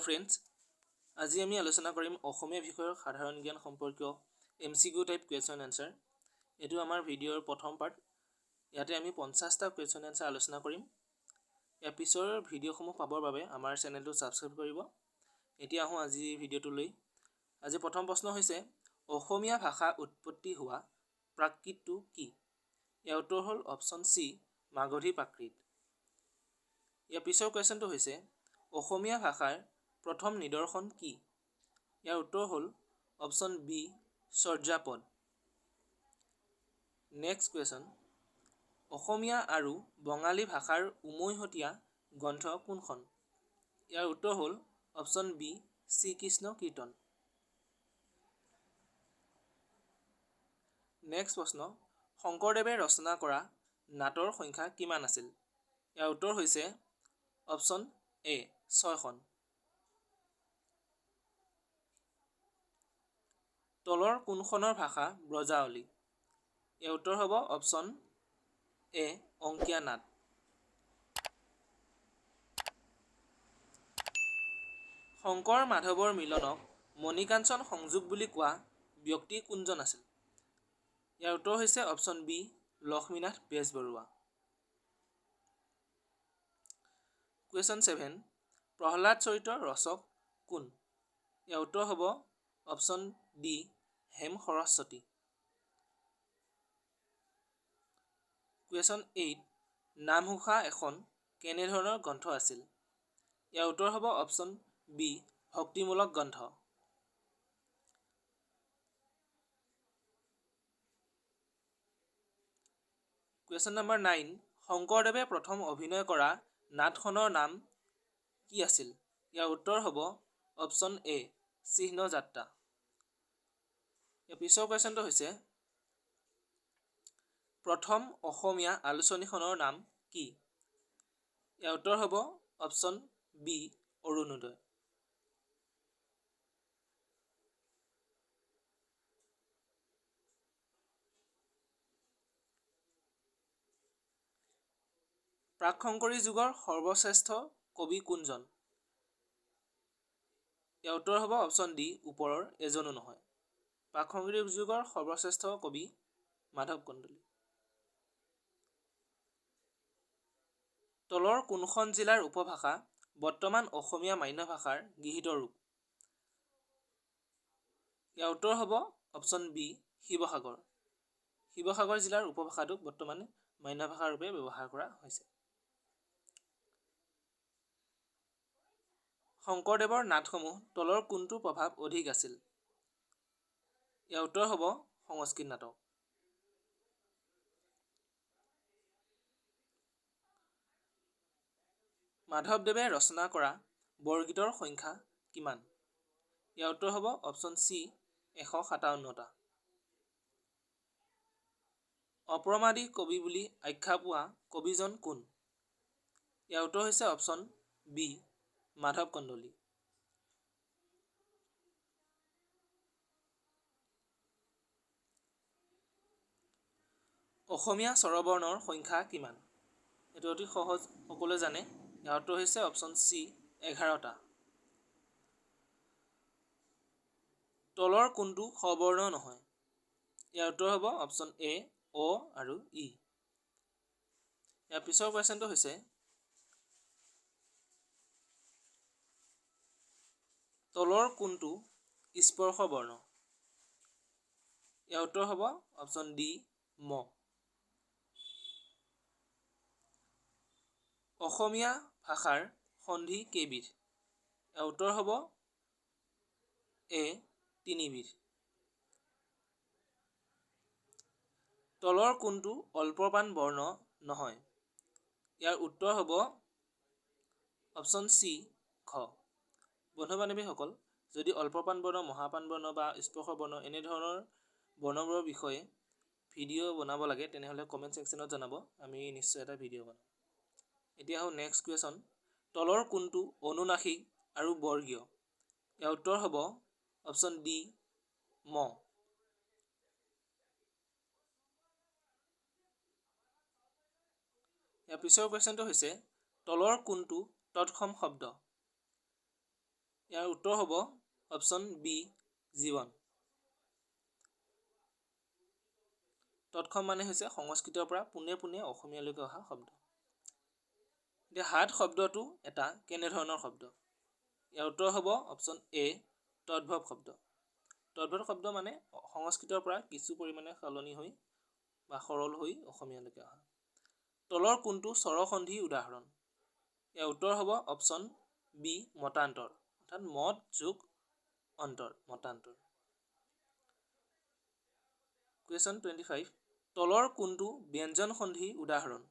Hello friends আজি আমি আলোচনা কৰিম অসমীয়া বিষয়ৰ সাধাৰণ জ্ঞান সম্পৰ্কীয় এমসিকিউ টাইপ কোৱেশ্চন আনসাৰ এটো আমাৰ ভিডিঅ'ৰ প্ৰথম পাৰ্ট ইয়াতে আমি 50টা কোৱেশ্চন আনসাৰ আলোচনা কৰিম ইয়াৰ পিছৰ ভিডিঅ'সমূহ পাবৰ বাবে আমাৰ চেনেলটো সাবস্ক্ৰাইব কৰিব এতিয়া আহো আজি ভিডিঅ'টো লৈ আজি প্ৰথম প্ৰশ্ন হৈছে অসমীয়া ভাষা উৎপত্তি হোৱা প্ৰাকৃতটো কি ইয়াৰ উত্তৰ হ'ল অপচন সি মাগধী প্ৰাকৃত ইয়াৰ পিছৰ কোৱেশ্চনটো হৈছে অসমীয়া ভাষাৰ প্ৰথম নিদৰ্শন কি ইয়াৰ উত্তৰ হ'ল option B Charyapada next question Asomiya আৰু বঙালী ভাষাৰ উমৈহতীয়া গ্ৰন্থ কোনখন ইয়াৰ উত্তৰ হ'ল অপচন বি শ্ৰীকৃষ্ণ কীৰ্তন নেক্সট প্ৰশ্ন শংকৰদেৱে ৰচনা কৰা নাটৰ সংখ্যা কিমান আছিল ইয়াৰ উত্তৰ হৈছে অপচন এ 6খন তলৰ কোনখনৰ ভাষা ব্ৰজাৱলী ইয়াৰ উত্তৰ হ'ব অপচন এ অংকীয়া নাট শংকৰ মাধৱৰ মিলনক মণিকাঞ্চন সংযোগ বুলি কোৱা ব্যক্তি কোনজন আছিল ইয়াৰ উত্তৰ হৈছে option B Lakshminath Bezbaroa question 7 Prahlad চৰিতৰ ৰচক কোন ইয়াৰ উত্তৰ হ'ব option D Hem Saraswati question 8 Namghosha এখন কেনে ধৰণৰ গ্ৰন্থ আছিল ইয়াৰ উত্তৰ হ'ব অপচন বি ভক্তিমূলক গ্ৰন্থ কুৱেশ্চন নম্বৰ 9 শংকৰদেৱে প্ৰথম অভিনয় কৰা নাটখনৰ নাম কি আছিল ইয়াৰ উত্তৰ হ'ব অপচন এ চিহ্ন যাত্ৰা ইয়াৰ পিছৰ কুৱেশ্চনটো হৈছে প্ৰথম অসমীয়া আলোচনীখনৰ নাম কি ইয়াৰ উত্তৰ হ'ব অপচন বি অৰুণোদয় প্ৰাক-শংকৰী যুগৰ সৰ্বশ্ৰেষ্ঠ কবি কোনজন ইয়াৰ উত্তৰ হ'ব অপচন ডি ওপৰৰ এজনো নহয় প্ৰাক-শংকৰী যুগৰ সৰ্বশ্ৰেষ্ঠ কবি মাধৱ কন্দলী তলৰ কোনখন জিলাৰ উপভাষা বৰ্তমান অসমীয়া মান্য ভাষাৰ গৃহীত ৰূপ ইয়াৰ উত্তৰ হ'ব অপচন বি শিৱসাগৰ জিলাৰ উপভাষাটোক বৰ্তমান মান্য ভাষাৰ ৰূপে ব্যৱহাৰ কৰা হৈছে শংকৰদেৱৰ নাটসমূহ তলৰ কোনটো প্ৰভাৱ অধিক আছিল ইয়াৰ উত্তৰ হ'ব সংস্কৃত নাটক মাধৱদেৱে ৰচনা কৰা বৰগীতৰ সংখ্যা কিমান ইয়াৰ উত্তৰ হ'ব অপচন সি 157টা অপ্ৰমাদী কবি বুলি আখ্যা পোৱা কবিজন কোন ইয়াৰ উত্তৰ হৈছে অপচন বি মাধৱ কন্দলী অসমীয়া স্বৰবৰ্ণৰ সংখ্যা কিমান এটো অতি সহজ সকলোৱে জানে ইয়াৰ উত্তৰ হৈছে অপচন সি 11টা তলৰ কোনটো স্বৰবৰ্ণ নহয় ইয়াৰ উত্তৰ হ'ব অপচন এ অ আৰু ই ইয়াৰ পিছৰ কোৱেশ্চনটো হৈছে তলৰ কোনটো স্পৰ্শ বৰ্ণ ইয়াৰ উত্তৰ হ'ব অপচন ডি ম অসমীয়া ভাষাৰ সন্ধি কেইবিধ ইয়াৰ উত্তৰ হ'ব এ 3বিধ তলৰ কোনটো অল্পপ্ৰাণ বৰ্ণ নহয় ইয়াৰ উত্তৰ হ'ব অপচন সি খ বন্ধু-বান্ধৱীসকল যদি অল্পপ্ৰাণ বৰ্ণ মহাপ্ৰাণ বৰ্ণ বা স্পৰ্শ বৰ্ণ এনে ধৰণৰ বৰ্ণবোৰৰ বিষয়ে ভিডিঅ' বনাব লাগে তেনেহলে কমেন্ট সেকশনত জনাব আমি নিশ্চয় এটা ভিডিঅ' বনাম এতিয়া হও নেক্সট কুৱেশ্চন তলৰ কোনটো অনুনাসিক আৰু বৰ্গীয় ইয়াৰ উত্তৰ হ'ব অপচন ডি ম ইয়াৰ পিছৰ কুৱেশ্চনটো হৈছে তলৰ কোনটো তৎসম শব্দ ইয়াৰ উত্তৰ হ'ব অপশ্যন বি জীৱন। তৎসম মানে হৈছে সংস্কৃতৰ পৰা পোনে পোনে অসমীয়ালৈকে অহা শব্দ। এতিয়া হাত শব্দটো এটা কেনেধৰণৰ শব্দ? ইয়াৰ উত্তৰ হ'ব অপশ্যন এ তদ্ভৱ শব্দ। তদ্ভৱ শব্দ মানে সংস্কৃতৰ পৰা কিছু পৰিমাণে সলনি হৈ বা সৰল হৈ অসমীয়ালৈকে অহা। তলৰ কোনটো স্বৰসন্ধি উদাহৰণ? ইয়াৰ উত্তৰ হ'ব অপশ্যন বি মতান্তৰ, অৰ্থাৎ মত যোগ অন্তৰ, মতান্তৰ। কুৱেশ্যন 25, তলৰ কোনটো ব্যঞ্জন সন্ধি উদাহৰণ?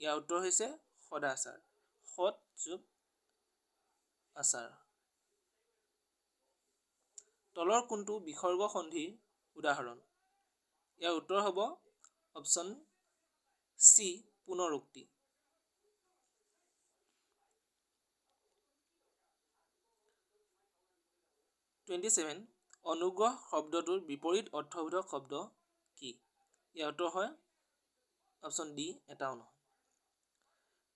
ইয়াৰ উত্তৰ হৈছে সদাচাৰ, সৎ যোগ আচাৰ। তলৰ কোনটো বিসৰ্গ সন্ধিৰ উদাহৰণ? ইয়াৰ উত্তৰ হ'ব অপশ্যন চি পুনৰুক্তি। 27, অনুগ্ৰহ শব্দটোৰ বিপৰীত অৰ্থবোধক শব্দ কি? ইয়াৰ উত্তৰ হয় অপশ্যন ডি এটাও নহয়।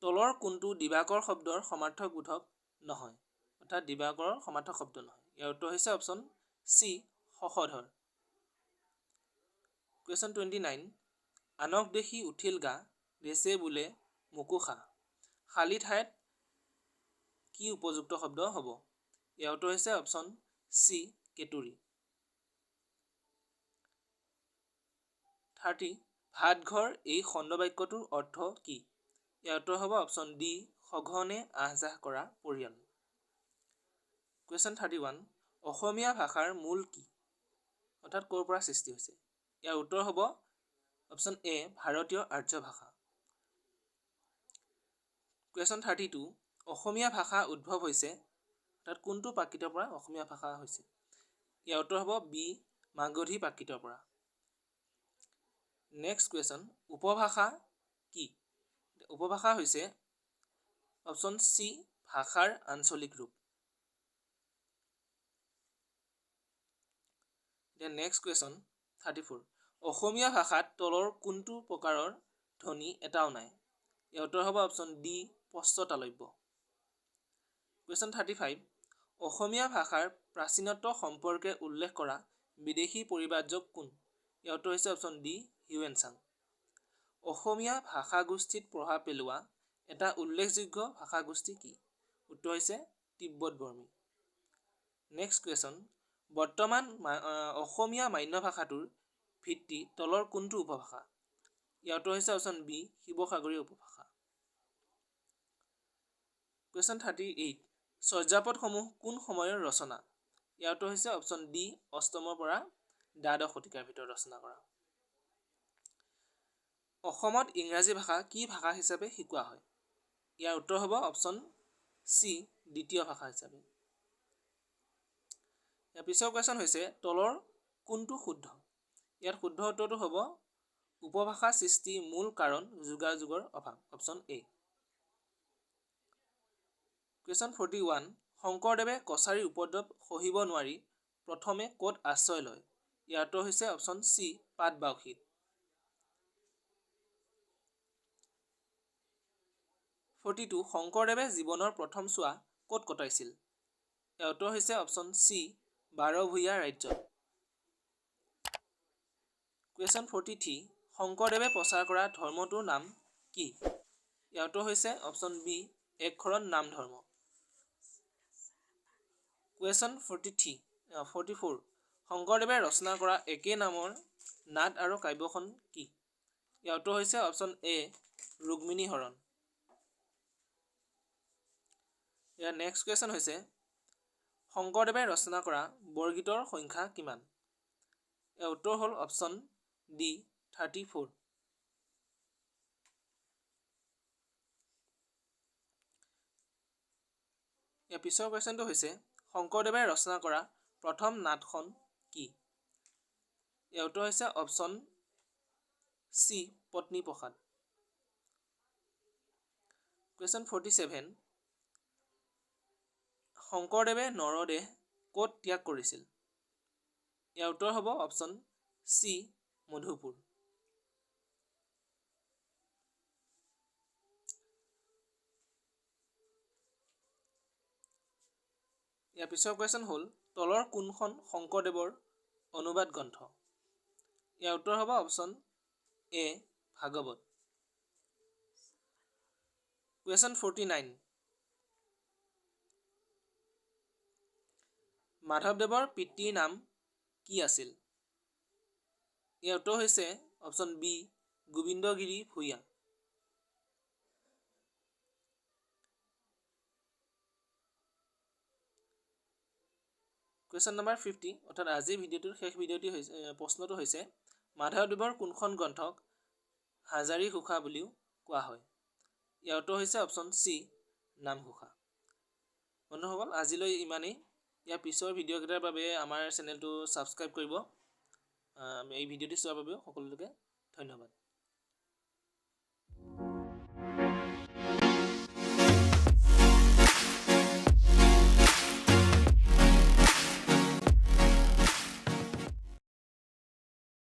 তলৰ কোনটো দিবাকৰ শব্দৰ সমাৰ্থক বোধক নহয়? অৰ্থাৎ দিবাকৰৰ সমাৰ্থক শব্দ নহয়। ইয়াৰ উত্তৰ হৈছে অপশ্যন চি শশধৰ। কুৱেশ্যন 29, আনক দেখি উঠিল গা দেশে বোলে মুকুখা, খালী ঠাইত কি উপযুক্ত শব্দ হ'ব? ইয়াৰ উত্তৰ হৈছে অপশ্যন চি কেতুৰী। 30, ভাতঘৰ এই খণ্ডবাক্যটোৰ অৰ্থ কি? ইয়াৰ উত্তৰ হ'ব অপশ্যন ডি সঘনে আহযাহ কৰা পৰিয়াল। কুৱেশ্যন 31, অসমীয়া ভাষাৰ মূল কি? অৰ্থাৎ ক'ৰ পৰা সৃষ্টি হৈছে? ইয়াৰ উত্তৰ হ'ব অপশ্যন এ ভাৰতীয় আৰ্য ভাষা। কুৱেশ্যন 32, অসমীয়া ভাষা উদ্ভৱ হৈছে, অৰ্থাৎ কোনটো প্ৰাকৃতৰ পৰা অসমীয়া ভাষা হৈছে? ইয়াৰ উত্তৰ হ'ব বি মাগধী প্ৰাকৃতৰ পৰা। নেক্সট কুৱেশ্যন, উপভাষা কি? উপভাষা হৈছে অপশ্যন চি ভাষাৰ আঞ্চলিক ৰূপ। নেক্সট কুৱেশ্যন 34, অসমীয়া ভাষাত তলৰ কোনটো প্ৰকাৰৰ ধ্বনি এটাও নাই? ইয়াৰ উত্তৰ হ'ব অপশ্যন ডি পশ্চতালব্য। কুৱেশ্যন 35, অসমীয়া ভাষাৰ প্ৰাচীনত্ব সম্পৰ্কে উল্লেখ কৰা বিদেশী পৰিব্ৰাজক কোন? ইয়াৰ উত্তৰ হৈছে অপশ্যন ডি হিউৱেন চাং। অসমীয়া ভাষাগোষ্ঠীত প্ৰভাৱ পেলোৱা এটা উল্লেখযোগ্য ভাষাগোষ্ঠী কি? উত্তৰ হৈছে তিব্বত বৰ্মী। নেক্সট কুৱেশ্যন, বৰ্তমান অসমীয়া মান্য ভাষাটোৰ ভিত্তি তলৰ কোনটো উপভাষা? ইয়াৰ উত্তৰ হৈছে অপশ্যন বি শিৱসাগৰীয় উপভাষা। কুৱেশ্যন 38, চৰ্যাপদসমূহ কোন সময়ৰ ৰচনা? ইয়াৰ উত্তৰ হৈছে অপশ্যন ডি অষ্টমৰ পৰা দ্বাদশ শতিকাৰ ভিতৰত ৰচনা কৰা। অসমত ইংৰাজী ভাষা কি ভাষা হিচাপে শিকোৱা হয়? ইয়াৰ উত্তৰ হ'ব অপশ্যন চি দ্বিতীয় ভাষা হিচাপে। ইয়াৰ পিছৰ কুৱেশ্যন হৈছে তলৰ কোনটো শুদ্ধ? ইয়াত শুদ্ধ উত্তৰটো হ'ব উপভাষা সৃষ্টিৰ মূল কাৰণ যোগাযোগৰ অভাৱ, অপশ্যন এ। কুৱেশ্যন 41, শংকৰদেৱে কছাৰীৰ উপদ্ৰৱ সহিব নোৱাৰি প্ৰথমে ক'ত আশ্ৰয় লয়? ইয়াৰ উত্তৰ হৈছে অপশ্যন চি পাটবাউসীত। 42, শংকৰদেৱে জীৱনৰ প্ৰথম চোৱা ক'ত কটাইছিল? ইয়াৰ উত্তৰ হৈছে অপশ্যন চি বাৰভূঞা ৰাজ্যত। কুৱেশ্যন 43, শংকৰদেৱে প্ৰচাৰ কৰা ধৰ্মটোৰ নাম কি? ইয়াৰ উত্তৰ হৈছে অপশ্যন বি একশৰণ নাম ধৰ্ম। কুৱেশ্যন 44, শংকৰদেৱে ৰচনা কৰা একে নামৰ নাট আৰু কাব্যখন কি? ইয়াৰ উত্তৰ হৈছে অপশ্যন এ ৰুক্মিণী হৰণ। ইয়াৰ নেক্সট কুৱেশ্যন হৈছে শংকৰদেৱে ৰচনা কৰা বৰগীতৰ সংখ্যা কিমান? ইয়াৰ উত্তৰ হ'ল অপশ্যন ডি 34। ইয়াৰ পিছৰ কুৱেশ্যনটো হৈছে শংকৰদেৱে ৰচনা কৰা প্ৰথম নাটখন কি? ইয়াৰ উত্তৰ হৈছে অপশ্যন চি পত্নীপ্ৰসাদ। কুৱেশ্যন 47, শংকৰদেৱে নৰদেহ ক'ত ত্যাগ কৰিছিল? ইয়াৰ উত্তৰ হ'ব অপশ্যন চি মধুপুৰ। ইয়াৰ পিছৰ কুৱেশ্যন হ'ল তলৰ কোনখন শংকৰদেৱৰ অনুবাদ গ্ৰন্থ? ইয়াৰ উত্তৰ হ'ব অপশ্যন এ ভাগৱত। কুৱেশ্যন 49 মাধৱদেৱৰ পিতৃৰ নাম কি আছিল? ইয়াৰ উত্তৰ হৈছে option B Gobindagiri Bhuyan. Question number 50 অৰ্থাৎ আজিৰ ভিডিঅ'টোৰ শেষ ভিডিঅ'টি হৈছে প্ৰশ্নটো হৈছে মাধৱদেৱৰ কোনখন গ্ৰন্থক হাজাৰী ঘোষা বুলিও কোৱা হয়? ইয়াৰ উত্তৰ হৈছে অপশ্যন চি নামঘোষা। বন্ধুসকল আজিলৈ ইমানেই। ইয়াৰ পিছৰ ভিডিঅ'কেইটাৰ বাবে আমাৰ চেনেলটো ছাবস্ক্ৰাইব কৰিব। এই ভিডিঅ'টি চোৱাৰ বাবেও সকলোকে ধন্যবাদ।